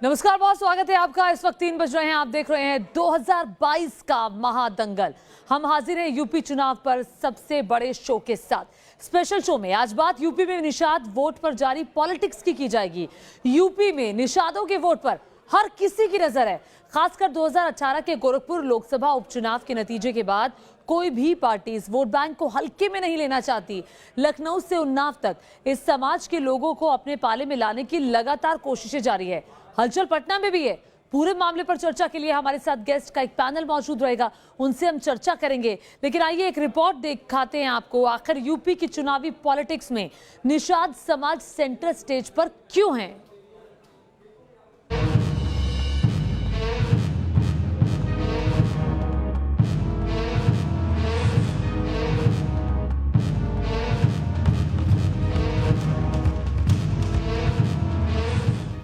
नमस्कार, बहुत स्वागत है आपका। इस वक्त 3 बज रहे हैं। आप देख रहे हैं 2022 का महादंगल। हम हाजिर हैं यूपी चुनाव पर सबसे बड़े शो के साथ। स्पेशल शो में आज बात यूपी में निषाद वोट पर जारी पॉलिटिक्स की जाएगी। यूपी में निषादों के वोट पर हर किसी की नजर है। खासकर 2018 के गोरखपुर लोकसभा उपचुनाव के नतीजे के बाद कोई भी पार्टी इस वोट बैंक को हल्के में नहीं लेना चाहती। लखनऊ से उन्नाव तक इस समाज के लोगों को अपने पाले में लाने की लगातार कोशिशें जारी है। हलचल पटना में भी है। पूरे मामले पर चर्चा के लिए हमारे साथ गेस्ट का एक पैनल मौजूद रहेगा, उनसे हम चर्चा करेंगे। लेकिन आइए एक रिपोर्ट दिखाते हैं आपको। आखिर यूपी की चुनावी पॉलिटिक्स में निषाद समाज सेंटर स्टेज पर क्यों है।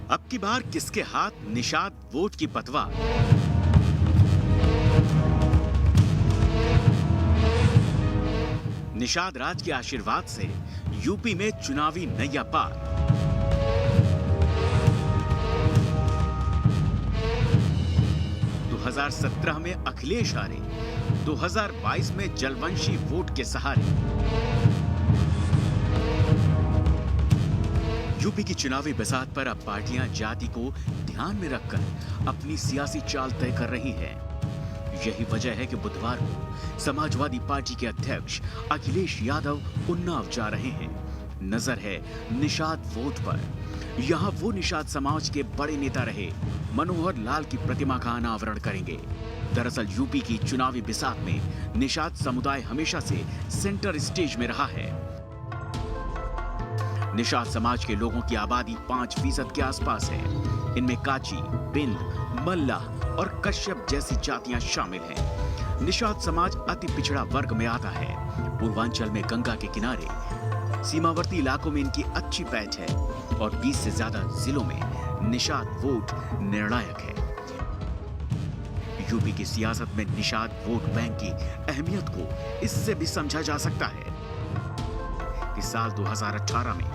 अब की बार किसके हाथ निषाद वोट की पतवा? निषाद राज के आशीर्वाद से यूपी में चुनावी नैया पार। दो 2017 में अखिलेश हारे, 2022 में जलवंशी वोट के सहारे। यूपी की चुनावी बसात पर अब पार्टियां जाति को ध्यान में रखकर अपनी सियासी चाल तय कर रही हैं। यही वजह है कि बुधवार को समाजवादी पार्टी के अध्यक्ष अखिलेश यादव उन्नाव जा रहे हैं। नजर है निषाद वोट पर। यहां वो निषाद समाज के बड़े नेता रहे मनोहर लाल की प्रतिमा का अनावरण करेंगे। दरअसल यूपी की चुनावी बिसात में निषाद समुदाय हमेशा से सेंटर स्टेज में रहा है। निषाद समाज के लोगों की आबादी 5% के आसपास है। इनमें काची, बिंद, मल्ला और कश्यप जैसी जातियां शामिल हैं। निषाद समाज अति पिछड़ा वर्ग में आता है। पूर्वांचल में गंगा के किनारे सीमावर्ती इलाकों में इनकी अच्छी पैठ है और 20 से ज्यादा जिलों में निषाद वोट निर्णायक है। यूपी की सियासत में निषाद वोट बैंक की अहमियत को इससे भी समझा जा सकता है कि साल 2018 में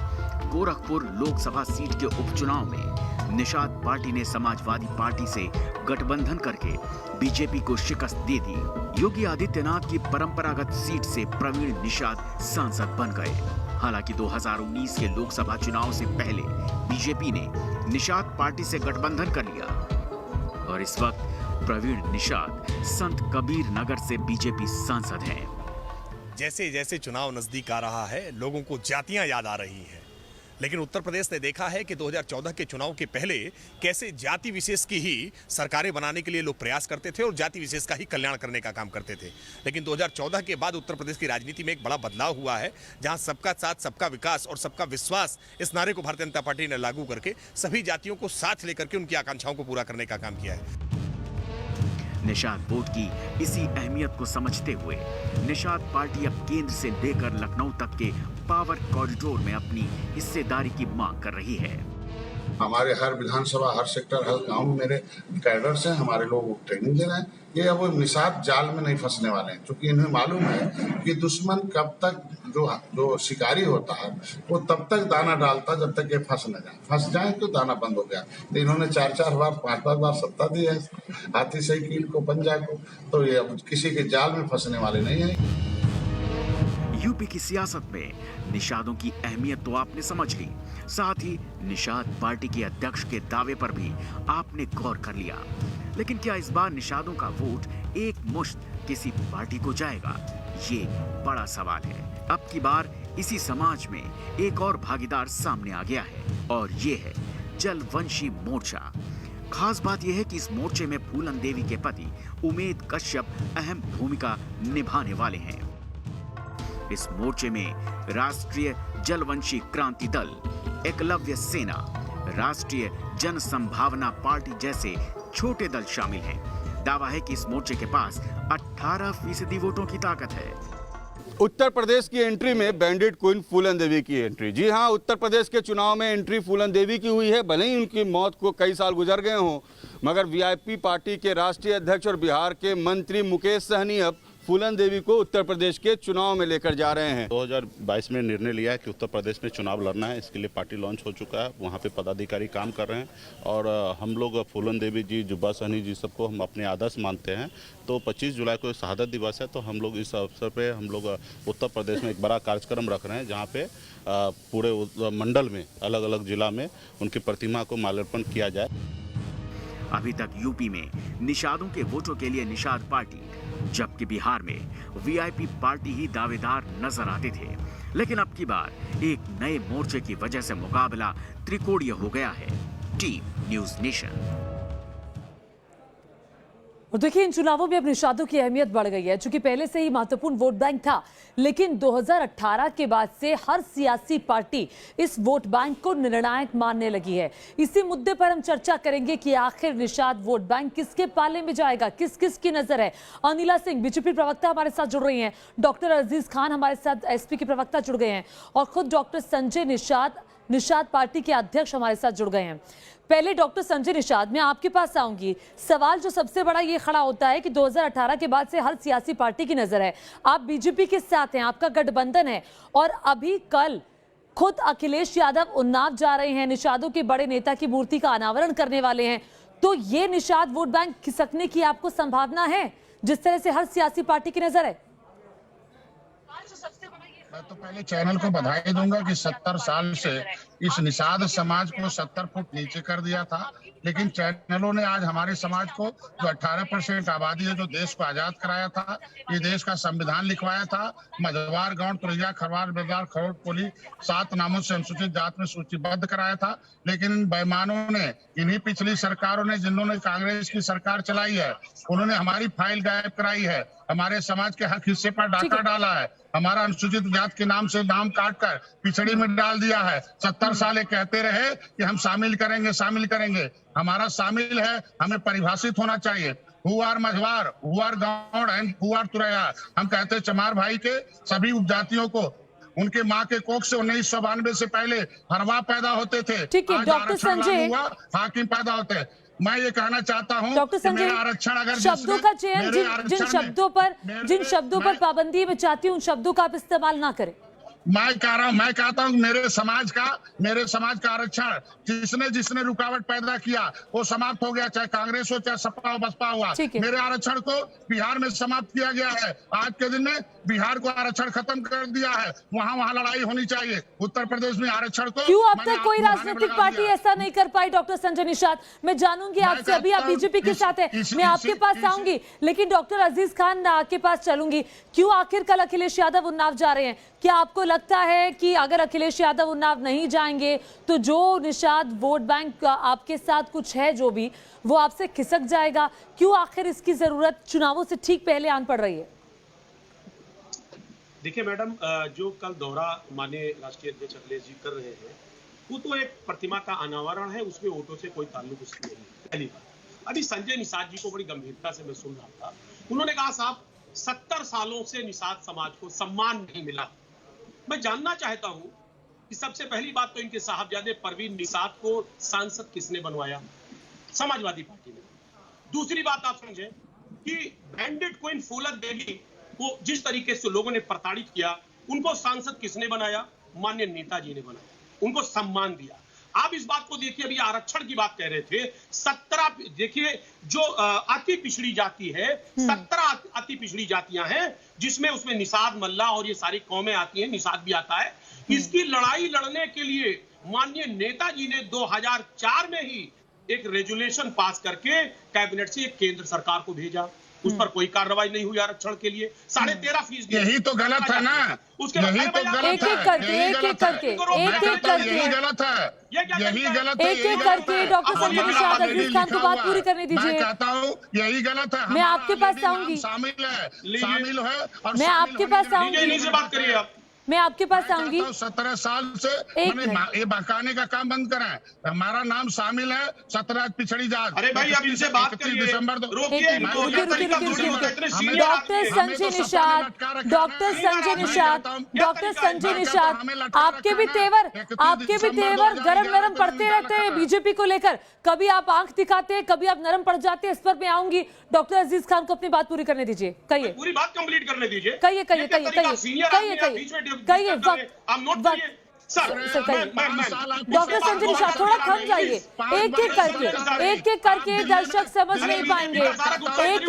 गोरखपुर लोकसभा सीट के उपचुनाव में निषाद पार्टी ने समाजवादी पार्टी से गठबंधन करके बीजेपी को शिकस्त दे दी। योगी आदित्यनाथ की परंपरागत सीट से प्रवीण निषाद सांसद बन गए। हालांकि 2019 के लोकसभा चुनाव से पहले बीजेपी ने निषाद पार्टी से गठबंधन कर लिया और इस वक्त प्रवीण निषाद संत कबीर नगर से बीजेपी सांसद हैं। जैसे जैसे चुनाव नजदीक आ रहा है, लोगों को जातियां याद आ रही हैं। लेकिन उत्तर प्रदेश ने देखा है कि 2014 के चुनाव के पहले कैसे जाति विशेष की ही सरकारें बनाने के लिए लोग प्रयास करते थे और जाति विशेष का ही कल्याण करने का काम करते थे। लेकिन 2014 के बाद उत्तर प्रदेश की राजनीति में एक बड़ा बदलाव हुआ है, जहां सबका साथ, सबका विकास और सबका विश्वास इस नारे को भारतीय जनता पार्टी ने लागू करके सभी जातियों को साथ लेकर के उनकी आकांक्षाओं को पूरा करने का काम किया है। निषाद वोट की इसी अहमियत को समझते हुए निषाद पार्टी अब केंद्र से लेकर लखनऊ तक के पावर कॉरिडोर में अपनी हिस्सेदारी की मांग कर रही है। हमारे हर विधानसभा, हर सेक्टर, हर गांव में मेरे कैडर से हमारे लोग ट्रेनिंग दे रहे हैं। ये अब निषाद जाल में नहीं फंसने वाले हैं, क्योंकि इन्हें मालूम है कि दुश्मन कब तक जो शिकारी होता है वो तब तक दाना डालता जब तक ये फंस न जाए। फंस जाए तो दाना बंद हो गया। तो इन्होंने 4-4 बार, 5-5 बार सत्ता दी है हाथी से कील को, पंजा को, तो ये अब किसी के जाल में फंसने वाले नहीं है। यूपी की सियासत में निषादों की अहमियत तो आपने समझ ली, साथ ही निषाद पार्टी के अध्यक्ष के दावे पर भी आपने गौर कर लिया। लेकिन क्या इस बार निषादों का वोट एक मुश्त किसी पार्टी को जाएगा? ये बड़ा सवाल है। अब की बार इसी समाज में एक और भागीदार सामने आ गया है और ये है जलवंशी मोर्चा। खास बात यह है कि इस मोर्चे में फूलन देवी के पति उमेद कश्यप अहम भूमिका निभाने वाले हैं। इस मोर्चे में राष्ट्रीय जलवंशी क्रांति दल, एकलव्य सेना, राष्ट्रीय जन संभावना पार्टी जैसे छोटे दल शामिल हैं। दावा है कि इस मोर्चे के पास 18% वोटों की ताकत है। उत्तर प्रदेश की एंट्री में बैंडिट क्वीन फूलन देवी की एंट्री। जी हां, उत्तर प्रदेश के चुनाव में एंट्री फूलन देवी की हुई है। भले ही उनकी मौत को कई साल गुजर गए हों, मगर वीआईपी पार्टी के राष्ट्रीय अध्यक्ष और बिहार के मंत्री मुकेश सहनी अब फूलन देवी को उत्तर प्रदेश के चुनाव में लेकर जा रहे हैं। 2022 में निर्णय लिया है कि उत्तर प्रदेश में चुनाव लड़ना है। इसके लिए पार्टी लॉन्च हो चुका है, वहाँ पे पदाधिकारी काम कर रहे हैं और हम लोग फूलन देवी जी, जुब्बा सहनी जी सबको हम अपने आदर्श मानते हैं। तो 25 जुलाई को शहादत दिवस है, तो हम लोग इस अवसर पे हम लोग उत्तर प्रदेश में एक बड़ा कार्यक्रम रख रहे हैं, जहाँ पे पूरे मंडल में अलग अलग जिला में उनकी प्रतिमा को माल्यार्पण किया जाए। अभी तक यूपी में निषादों के वोटों के लिए निषाद पार्टी, जबकि बिहार में वीआईपी पार्टी ही दावेदार नजर आते थे। लेकिन अब की बार एक नए मोर्चे की वजह से मुकाबला त्रिकोणीय हो गया है। Team news nation. और देखिए, इन चुनावों में अब निषादों की अहमियत बढ़ गई है, चूंकि पहले से ही महत्वपूर्ण वोट बैंक था, लेकिन 2018 के बाद से हर सियासी पार्टी इस वोट बैंक को निर्णायक मानने लगी है। इसी मुद्दे पर हम चर्चा करेंगे कि आखिर निषाद वोट बैंक किसके पाले में जाएगा, किस किस की नजर है। अनिला सिंह बीजेपी प्रवक्ता हमारे साथ जुड़ रही हैं, डॉक्टर अजीज खान हमारे साथ एसपी के प्रवक्ता जुड़ गए हैं, और खुद डॉक्टर संजय निषाद पार्टी के अध्यक्ष हमारे साथ जुड़ गए हैं। पहले डॉक्टर संजय निषाद, मैं आपके पास आऊंगी। सवाल जो सबसे बड़ा ये खड़ा होता है कि 2018 के बाद से हर सियासी पार्टी की नजर है, आप बीजेपी के साथ हैं, आपका गठबंधन है, और अभी कल खुद अखिलेश यादव उन्नाव जा रहे हैं, निषादों के बड़े नेता की मूर्ति का अनावरण करने वाले हैं। तो ये निषाद वोट बैंक खिसकने की आपको संभावना है, जिस तरह से हर सियासी पार्टी की नजर है? मैं तो पहले चैनल को बधाई दूंगा कि 70 साल से इस निषाद समाज को 70 फुट नीचे कर दिया था, लेकिन चैनलों ने आज हमारे समाज को, जो 18% आबादी है, जो देश को आजाद कराया था, ये देश का संविधान लिखवाया था, मझवार, गौंड, तुरैया, खरवार, बेदार, खरोट, कोली 7 नामों से अनुसूचित जात में सूचीबद्ध कराया था। लेकिन इन बेईमानों ने, इन्हीं पिछली सरकारों ने, जिन्होंने कांग्रेस की सरकार चलाई है, उन्होंने हमारी फाइल गायब कराई है, हमारे समाज के हक हिस्से पर डाका डाला है, हमारा अनुसूचित जात के नाम से नाम काटकर पिछड़ी में डाल दिया है। 70 साल ये कहते रहे कि हम शामिल करेंगे। हमारा शामिल है, हमें परिभाषित होना चाहिए। हुआर मझवार, हुआर गौंड एंड हुआर तुरैया, हम कहते हैं चमार भाई के सभी उपजातियों को उनके माँ के कोख से 1992 से पहले हरवा पैदा होते थे। ठीक है डॉक्टर संजय, हाकिम पैदा होते हैं। मैं ये कहना चाहता हूँ डॉक्टर संजय, आरक्षण अगर शब्दों का चयन, जिन शब्दों पर पाबंदी मैं चाहती हूँ, उन शब्दों का आप इस्तेमाल ना करें। मैं कहता हूँ मेरे समाज का आरक्षण जिसने रुकावट पैदा किया वो समाप्त हो गया, चाहे कांग्रेस हो, चाहे सपा हो, बसपा हुआ। मेरे आरक्षण को बिहार में समाप्त किया गया है। आज के दिन में बिहार को आरक्षण खत्म कर दिया है, वहाँ लड़ाई होनी चाहिए। उत्तर प्रदेश में आरक्षण को क्यों अब तक कोई राजनीतिक पार्टी ऐसा नहीं कर पाई? डॉक्टर संजय निषाद, मैं जानूंगी आपसे, अभी आप बीजेपी के साथ है, मैं आपके पास आऊंगी, लेकिन डॉक्टर अजीज खान आपके पास चलूंगी। क्यों आखिर कल अखिलेश यादव उन्नाव जा रहे हैं? क्या आपको लगता है कि अगर अखिलेश यादव उन्नाव नहीं जाएंगे तो जो निषाद वोट बैंक आपके साथ कुछ है जो भी, वो आपसे खिसक जाएगा? क्यों आखिर इसकी जरूरत चुनावों से ठीक पहले आन पड़ रही है? देखिए मैडम, जो कल दौरा माननीय राष्ट्रीय अध्यक्ष अखिलेश जी कर रहे हैं, वो तो एक प्रतिमा का अनावरण है, उसमें वोटों से कोई ताल्लुक उसकी नहीं है। पहली बात, अभी संजय निषाद जी को बड़ी गंभीरता से मैं सुन रहा था, उन्होंने कहा साहब 70 सालों से निषाद समाज को सम्मान नहीं मिला। मैं जानना चाहता हूं कि सबसे पहली बात तो इनके साहबजादे परवीन निषाद को सांसद किसने बनवाया? समाजवादी पार्टी ने। दूसरी बात आप समझे कि बैंडेड क्वीन फूलन देवी को जिस तरीके से लोगों ने प्रताड़ित किया, उनको सांसद किसने बनाया? माननीय नेताजी ने बनाया, उनको सम्मान दिया। आप इस बात को देखिए, अभी आरक्षण की बात कह रहे थे, 17 देखिए जो अति पिछड़ी जाति है, 17 अति पिछड़ी जातियां हैं, जिसमें उसमें निषाद, मल्ला और ये सारी कौमें आती हैं, निषाद भी आता है। इसकी लड़ाई लड़ने के लिए माननीय नेताजी ने 2004 में ही एक रेजुलेशन पास करके कैबिनेट से केंद्र सरकार को भेजा, उस पर कोई कार्रवाई नहीं हुई आरक्षण के लिए। 13.5% यही तो गलत है ना, यही तो गलत है, एक-एक करके यही गलत है, डॉक्टर संजय निषाद, अजीज खान को बात पूरी करने दीजिए। मैं कहता हूँ यही गलत है। मैं आपके पास आऊंगी, शामिल है और मैं आपके पास आऊंगी। इन्हीं से बात करिए आप। मैं आपके पास आऊंगी। 17 साल से एक मैंने मिनट। ये बकाने का काम बंद करा है। हमारा नाम शामिल है 17 पिछड़ी जात। अरे भाई आप इनसे बात करिए, दिसंबर रोकिए, doctor Sanjay Nishad, doctor Sanjay Nishad, doctor Sanjay Nishad, आपके भी तेवर गरम नरम पड़ते रहते हैं बीजेपी को लेकर। कभी आप आंख दिखाते हैं, कभी आप नरम पड़ जाते हैं। इस पर मैं आऊंगी। डॉक्टर अजीज खान को अपनी बात पूरी करने दीजिए। कहिए, पूरी बात कंप्लीट करने दीजिए। कहिए, आप नोट करिए सर। डॉक्टर संजय निषाद थोड़ा थम जाइए। एक एक करके दर्शक समझ नहीं पाएंगे। एक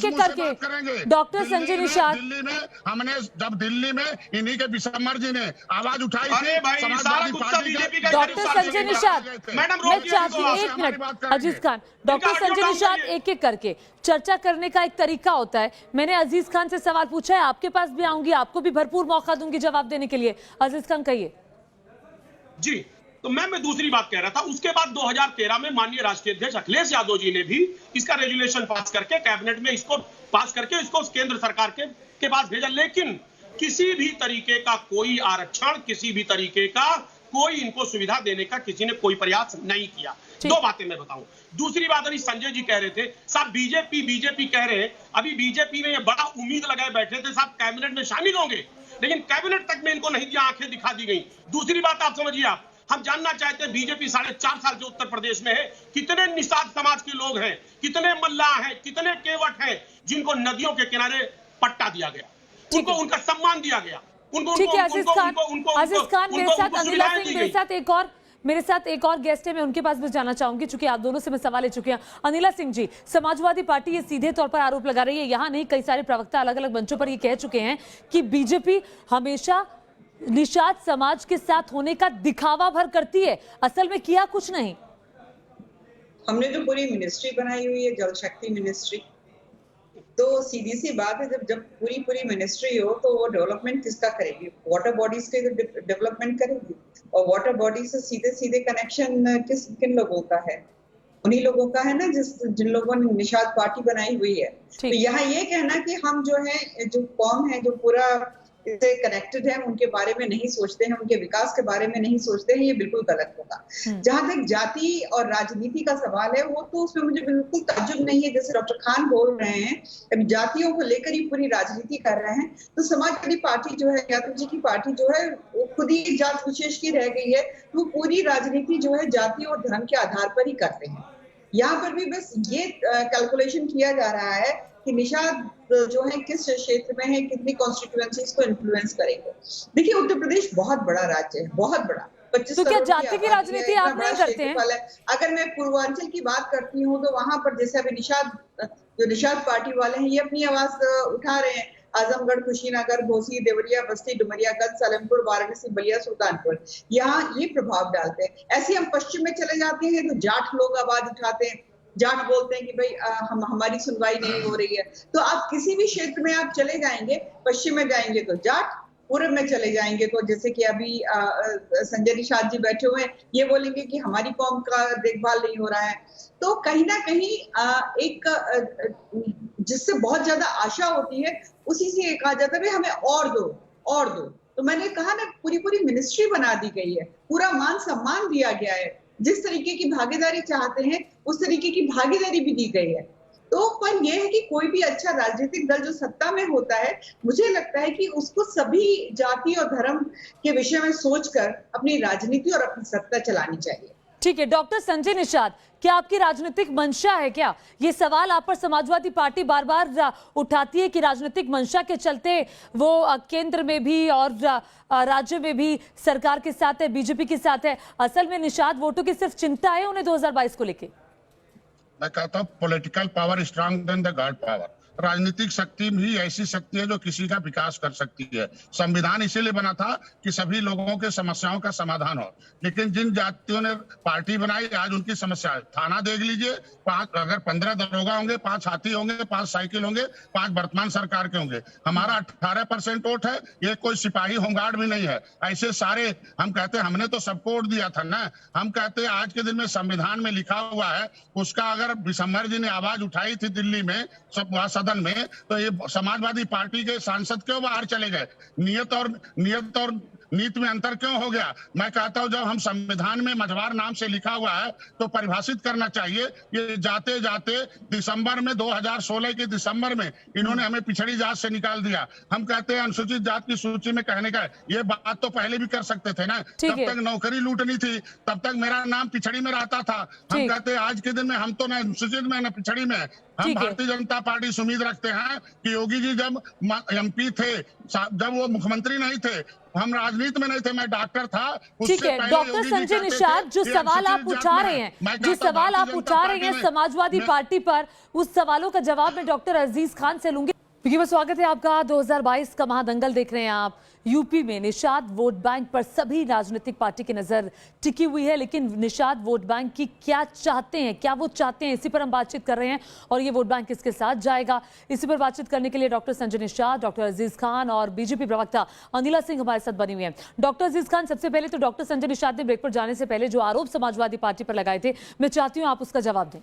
एक करके डॉक्टर संजय निषाद। दिल्ली में हमने जब दिल्ली में इन्हीं के विशंबर जी ने आवाज उठाई अरे भाई, समाजवादी पार्टी के डॉक्टर संजय निषाद, मैडम मैं चाहती हूँ एक मिनट अजीज खान। डॉक्टर संजय निषाद एक एक करके चर्चा करने का एक तरीका होता है। मैंने अजीज खान से सवाल पूछा है, आपके पास भी आऊंगी, आपको भी भरपूर मौका दूंगी जवाब देने के लिए। अजीज खान कहिए। जी, तो मैं दूसरी बात कह रहा था। उसके बाद 2013 में माननीय राष्ट्रीय अध्यक्ष अखिलेश यादव जी ने भी इसका रेजुलेशन पास करके कैबिनेट में इसको पास करके इसको केंद्र सरकार के पास भेजा। लेकिन किसी भी तरीके का कोई आरक्षण, किसी भी तरीके का कोई इनको सुविधा देने का किसी ने कोई प्रयास नहीं किया। दो बातें मैं बताऊं। दूसरी बात, अभी संजय जी कह रहे थे साहब बीजेपी कह रहे हैं। अभी बीजेपी में ये बड़ा उम्मीद लगाए बैठे थे साहब कैबिनेट में शामिल होंगे, लेकिन कैबिनेट तक में इनको नहीं दिया, आंखें दिखा दी गई। दूसरी बात आप समझिए, हम जानना चाहते हैं बीजेपी 4.5 साल से उत्तर प्रदेश में है, कितने निषाद समाज के लोग हैं, कितने मल्लाह हैं, कितने केवट हैं जिनको नदियों के किनारे पट्टा दिया गया, उनको उनका सम्मान दिया गया। ठीक है अजीज खान, मेरे साथ अनिला सिंह, मेरे साथ एक और गेस्ट है, मैं उनके पास भी जाना चाहूंगी क्योंकि आप दोनों से मैं सवाल ले चुके हैं। अनिला सिंह जी, समाजवादी पार्टी ये सीधे तौर पर आरोप लगा रही है, यहाँ नहीं कई सारे प्रवक्ता अलग अलग मंचों पर ये कह चुके हैं कि बीजेपी हमेशा निषाद समाज के साथ होने का दिखावा भर करती है, असल में किया कुछ नहीं। हमने जो पूरी मिनिस्ट्री बनाई हुई है, जल शक्ति मिनिस्ट्री, तो सीधी सी बात है, जब पूरी मिनिस्ट्री हो तो वो डेवलपमेंट किसका करेगी? वाटर बॉडीज के डेवलपमेंट करेगी। और वाटर बॉडी से सीधे कनेक्शन किन लोगों का है? उन्हीं लोगों का है ना जिन लोगों ने निषाद पार्टी बनाई हुई है। तो यहाँ ये कहना कि हम जो है, जो कौम है जो पूरा इससे कनेक्टेड है, उनके बारे में नहीं सोचते हैं, उनके विकास के बारे में नहीं सोचते हैं, ये बिल्कुल गलत होगा। जहां तक जाति और राजनीति का सवाल है, वो तो उसमें मुझे बिल्कुल ताज्जुब नहीं है। जैसे डॉक्टर खान बोल रहे हैं, अभी जातियों को लेकर ही पूरी राजनीति कर रहे हैं, तो समाजवादी पार्टी जो है, यादव जी की पार्टी जो है, वो खुद ही जात विशेष की रह गई है। वो पूरी राजनीति जो है जाति और धर्म के आधार पर ही करते हैं। यहाँ पर भी बस ये कैलकुलेशन किया जा रहा है कि निषाद जो है किस क्षेत्र में है, कितनी कॉन्स्टिट्यूएंसीज को इन्फ्लुएंस करेंगे। देखिए, उत्तर प्रदेश बहुत बड़ा राज्य है, बहुत बड़ा। 25 तो क्या जाति की राजनीति आप नहीं करते हैं? अगर मैं पूर्वांचल की बात करती हूँ तो वहां पर जैसे अभी निषाद पार्टी वाले हैं, ये अपनी आवाज उठा रहे हैं। आजमगढ़, कुशीनगर, घोसी, देवरिया, बस्ती, डुमरियागंज, सलेमपुर, वाराणसी, बलिया, सुल्तानपुर, यहाँ ये प्रभाव डालते हैं। ऐसे हम पश्चिम में चले जाते हैं तो जाट लोग आवाज उठाते हैं, जाट बोलते हैं कि भाई हमारी सुनवाई नहीं हो रही है। तो आप किसी भी क्षेत्र में आप चले जाएंगे, पश्चिम में जाएंगे तो जाट, पूर्व में चले जाएंगे तो जैसे कि अभी संजय निषाद जी बैठे हुए हैं, ये बोलेंगे कि हमारी कौम का देखभाल नहीं हो रहा है। तो कहीं ना कहीं एक जिससे बहुत ज्यादा आशा होती है, उसी से ये कहा जाता है भाई हमें और दो। तो मैंने कहा ना, पूरी मिनिस्ट्री बना दी गई है, पूरा मान सम्मान दिया गया है। जिस तरीके की भागीदारी चाहते हैं उस तरीके की भागीदारी भी दी गई है। तो पर यह है कि कोई भी अच्छा राजनीतिक दल जो सत्ता में होता है, मुझे लगता है कि उसको सभी जाति और धर्म के विषय में सोचकर अपनी राजनीति और अपनी सत्ता चलानी चाहिए। ठीक है डॉक्टर संजय निषाद, क्या आपकी राजनीतिक मंशा है क्या? ये सवाल आप पर समाजवादी पार्टी बार बार उठाती है कि राजनीतिक मंशा के चलते वो केंद्र में भी और राज्य में भी सरकार के साथ है, बीजेपी के साथ है। असल में निषाद वोटों की सिर्फ चिंता है उन्हें 2022 को लेके? मैं कहता हूँ political power strong than the god power. राजनीतिक शक्ति ही ऐसी शक्ति है जो किसी का विकास कर सकती है। संविधान इसीलिए बना था कि सभी लोगों के समस्याओं का समाधान हो, लेकिन जिन जातियों ने पार्टी बनाई, आज उनकी समस्या है। थाना देख लीजिए, अगर 15 दरोगा होंगे, 5 हाथी होंगे, 5 साइकिल होंगे, 5 वर्तमान सरकार के होंगे। हमारा 18% वोट है, ये कोई सिपाही होमगार्ड भी नहीं है। ऐसे सारे हम कहते हैं हमने तो सबको वोट दिया था ना। हम कहते हैं आज के दिन में संविधान में लिखा हुआ है, उसका अगर विशंबर जी ने आवाज उठाई थी दिल्ली में, सब सदन में, तो ये समाजवादी पार्टी के सांसद क्यों बाहर चले गए? नियत और नीति में अंतर क्यों हो गया? मैं कहता हूं जब हम संविधान में मझवार नाम से लिखा हुआ है तो परिभाषित करना चाहिए। ये जाते जाते दिसंबर में 2016 के दिसंबर में इन्होंने हमें पिछड़ी जात से निकाल दिया। हम कहते हैं अनुसूचित जात की सूची में कहने का ये बात तो पहले भी कर सकते थे ना, जब तक नौकरी लूटनी थी तब तक मेरा नाम पिछड़ी में रहता था। हम कहते हैं आज के दिन में हम तो ना अनुसूचित में ना पिछड़ी में। हम भारतीय जनता पार्टी से उम्मीद रखते हैं कि योगी जी जब MP थे, जब वो मुख्यमंत्री नहीं थे, हम राजनीति में नहीं थे, मैं डॉक्टर था, ठीक है। डॉक्टर संजय निषाद, जो सवाल आप उठा रहे हैं समाजवादी पार्टी पर, उस सवालों का जवाब मैं डॉक्टर अजीज खान से लूंगी। क्योंकि स्वागत है आपका। 2022 का महादंगल देख रहे हैं आप। यूपी में निषाद वोट बैंक पर सभी राजनीतिक पार्टी की नजर टिकी हुई है, लेकिन निषाद वोट बैंक की क्या चाहते हैं, क्या वो चाहते हैं, इसी पर हम बातचीत कर रहे हैं। और ये वोट बैंक किसके साथ जाएगा, इसी पर बातचीत करने के लिए डॉक्टर संजय निषाद, डॉक्टर अजीज खान और बीजेपी प्रवक्ता अनिला सिंह हमारे साथ बनी हुई हैं। डॉक्टर अजीज खान, सबसे पहले तो डॉक्टर संजय निषाद ने ब्रेक पर जाने से पहले जो आरोप समाजवादी पार्टी पर लगाए थे, मैं चाहती हूँ आप उसका जवाब दें।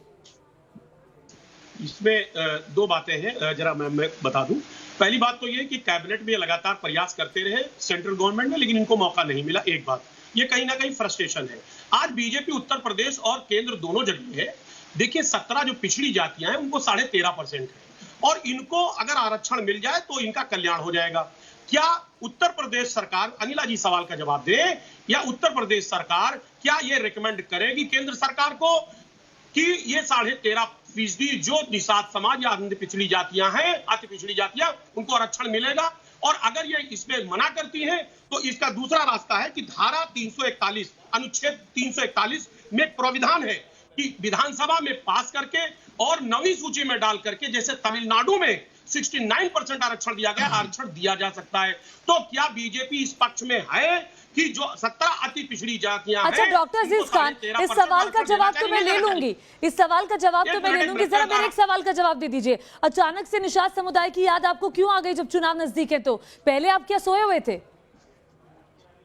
इसमें दो बातें हैं, जरा मैं बता दूं। पहली बात तो ये कि कैबिनेट में लगातार प्रयास करते रहे सेंट्रल गवर्नमेंट में, लेकिन इनको मौका नहीं मिला। एक बात ये कहीं ना कहीं फ्रस्ट्रेशन है। आज बीजेपी उत्तर प्रदेश और केंद्र दोनों जगह है। देखिए 17 जो पिछड़ी जातियां हैं उनको 13.5% है, और इनको अगर आरक्षण मिल जाए तो इनका कल्याण हो जाएगा। क्या उत्तर प्रदेश सरकार, अनिला जी सवाल का जवाब दे, या उत्तर प्रदेश सरकार क्या ये रिकमेंड करेगी केंद्र सरकार को कि ये 13.5% जो निषाद समाज या अन्य पिछड़ी जातियां हैं, अति पिछड़ी जातियां, उनको आरक्षण मिलेगा? और अगर ये इसमें मना करती हैं तो इसका दूसरा रास्ता है कि धारा 341 अनुच्छेद 341 में प्राविधान है कि विधानसभा में पास करके और 9वीं सूची में डाल करके, जैसे तमिलनाडु में 69% आरक्षण दिया गया, आरक्षण दिया जा सकता है। तो क्या बीजेपी इस पक्ष में है कि जो 17 अति पिछड़ी जातियां हैं? अच्छा डॉक्टर अजीज खान, इस सवाल का जवाब तो मैं ले लूंगी, जरा मेरे एक सवाल का जवाब दे दीजिए। अचानक से निषाद समुदाय की याद आपको क्यों आ गई जब चुनाव नजदीक है? तो पहले आप क्या सोए हुए थे?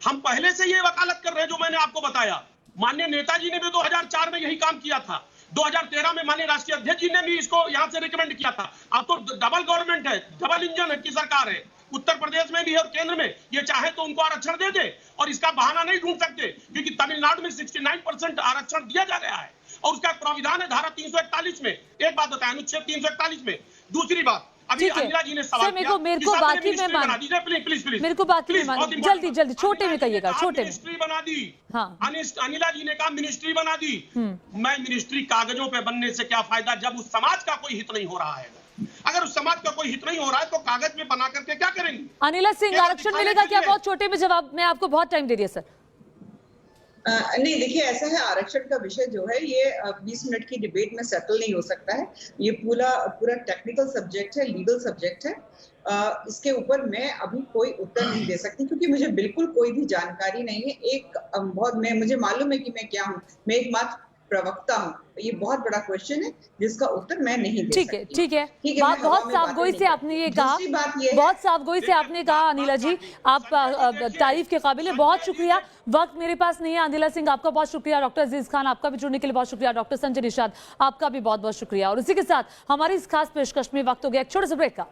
हम पहले से ये वकालत कर रहे हैं जो मैंने आपको बताया। माननीय नेताजी ने भी 2004 में यही काम किया था। 2013 में माननीय राष्ट्रीय अध्यक्ष जी ने भी इसको यहां से रिकमेंड किया था। अब तो डबल गवर्नमेंट है, डबल इंजन की सरकार है, उत्तर प्रदेश में भी है और केंद्र में। ये चाहे तो उनको आरक्षण दे दे, और इसका बहाना नहीं ढूंढ सकते, क्योंकि तमिलनाडु में 69% आरक्षण दिया जा गया है और उसका प्राविधान है धारा 341 में। एक बात बताया, अनुच्छेद 341 में। दूसरी बात, अभी अनिला जी ने सवाल किया, मेरे को बाकी में मान दीजिए, प्लीज मेरे को बाकी में मान, जल्दी छोटे में कहिएगा, छोटे में। मिनिस्ट्री बना दी। हाँ। अनिला जी ने कहा मिनिस्ट्री बना दी। मैं मिनिस्ट्री कागजों पे बनने से क्या फायदा जब उस समाज का कोई हित नहीं हो रहा है? अगर उस समाज का कोई हित नहीं हो रहा है तो कागज में बना करके क्या करेंगे? अनिला सिंह, आरक्षण मिलेगा क्या? बहुत छोटे में जवाब, मैं आपको बहुत टाइम दे दिया सर। नहीं देखिए, ऐसा है, आरक्षण का विषय जो है ये 20 मिनट की डिबेट में सेटल नहीं हो सकता है। ये पूरा टेक्निकल सब्जेक्ट है, लीगल सब्जेक्ट है। इसके ऊपर मैं अभी कोई उत्तर नहीं दे सकती, क्योंकि मुझे बिल्कुल कोई भी जानकारी नहीं है। मुझे मालूम है कि मैं क्या हूँ, मैं एक मात्र प्रवक्ता हूँ। ये बहुत बड़ा क्वेश्चन है जिसका उत्तर मैं नहीं दे सकती। ठीक है। बात बहुत साफगोई से आपने ये कहा, बहुत साफगोई से आपने कहा अनिला जी, आप तारीफ के काबिल है। बहुत शुक्रिया। वक्त मेरे पास नहीं है। अनिला सिंह आपका बहुत शुक्रिया, डॉक्टर अजीज खान आपका भी जुड़ने के लिए बहुत शुक्रिया, डॉक्टर संजय निषाद आपका भी बहुत बहुत शुक्रिया। और इसी के साथ हमारी इस खास पेशकश में वक्त हो गया एक छोटे से ब्रेक का।